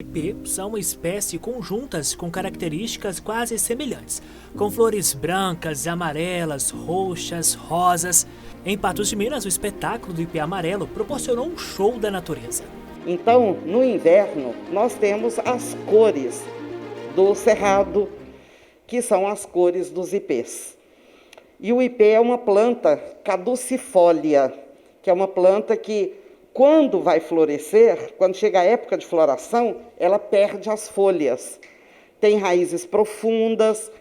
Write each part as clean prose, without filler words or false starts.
Ipê são uma espécie conjuntas com características quase semelhantes, com flores brancas, amarelas, roxas, rosas. Em Patos de Minas, o espetáculo do ipê amarelo proporcionou um show da natureza. Então, no inverno, nós temos as cores do cerrado, que são as cores dos ipês. E o ipê é uma planta caducifólia, que é uma planta que, quando vai florescer, quando chega a época de floração, ela perde as folhas. Tem raízes profundas,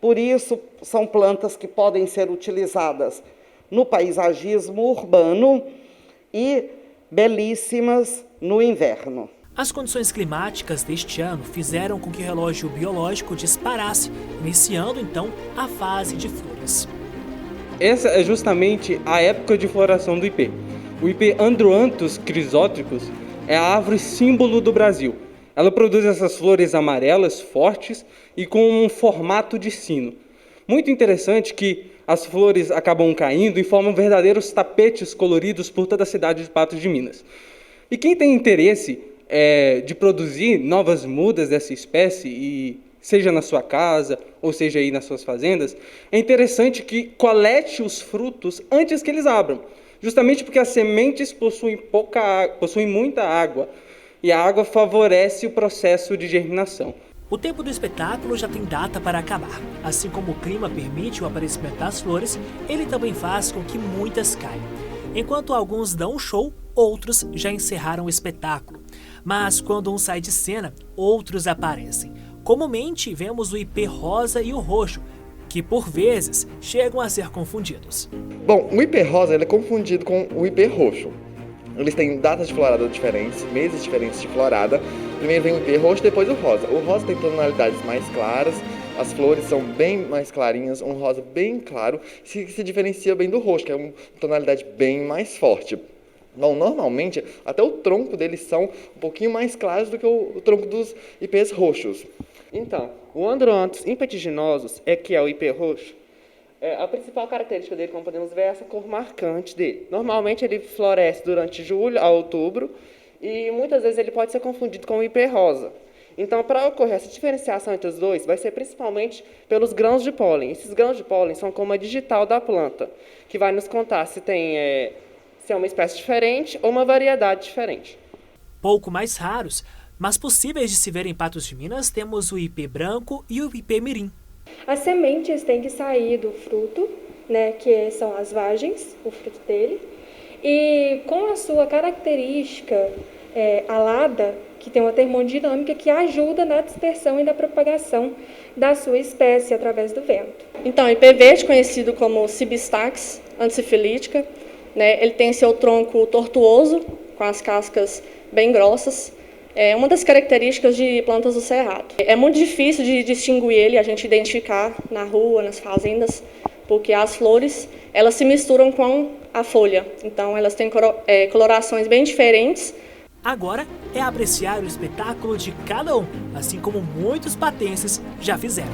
por isso são plantas que podem ser utilizadas no paisagismo urbano e belíssimas no inverno. As condições climáticas deste ano fizeram com que o relógio biológico disparasse, iniciando então a fase de flores. Essa é justamente a época de floração do ipê. O ipê Androanthus crisóticos é a árvore símbolo do Brasil. Ela produz essas flores amarelas, fortes e com um formato de sino. Muito interessante que as flores acabam caindo e formam verdadeiros tapetes coloridos por toda a cidade de Patos de Minas. E quem tem interesse de produzir novas mudas dessa espécie, e seja na sua casa ou seja aí nas suas fazendas, é interessante que colete os frutos antes que eles abram, justamente porque as sementes possuem muita água e a água favorece o processo de germinação. O tempo do espetáculo já tem data para acabar. Assim como o clima permite o aparecimento das flores, ele também faz com que muitas caiam. Enquanto alguns dão um show, outros já encerraram o espetáculo. Mas quando um sai de cena, outros aparecem. Comumente vemos o ipê rosa e o roxo, que por vezes chegam a ser confundidos. Bom, o ipê rosa ele é confundido com o ipê roxo. Eles têm datas de florada diferentes, meses diferentes de florada. Primeiro vem o ipê roxo, depois o rosa. O rosa tem tonalidades mais claras, as flores são bem mais clarinhas, um rosa bem claro, se diferencia bem do roxo, que é uma tonalidade bem mais forte. Bom, normalmente, até o tronco deles são um pouquinho mais claros do que o tronco dos ipês roxos. Então, o Androanthus impetitinosus, que é o ipê roxo, a principal característica dele, como podemos ver, é essa cor marcante dele. Normalmente ele floresce durante julho a outubro e muitas vezes ele pode ser confundido com o ipê rosa. Então, para ocorrer essa diferenciação entre os dois, vai ser principalmente pelos grãos de pólen. Esses grãos de pólen são como a digital da planta, que vai nos contar se é uma espécie diferente ou uma variedade diferente. Pouco mais raros, mas possíveis de se ver em Patos de Minas, temos o ipê branco e o ipê mirim. As sementes têm que sair do fruto, que são as vagens, o fruto dele, e com a sua característica alada, que tem uma termodinâmica que ajuda na dispersão e na propagação da sua espécie através do vento. Então, o ipê verde, conhecido como Cibistax anticifilítica, ele tem seu tronco tortuoso, com as cascas bem grossas. É uma das características de plantas do cerrado. É muito difícil de distinguir ele, a gente identificar na rua, nas fazendas, porque as flores elas se misturam com a folha. Então, elas têm colorações bem diferentes. Agora é apreciar o espetáculo de cada um, assim como muitos patenses já fizeram.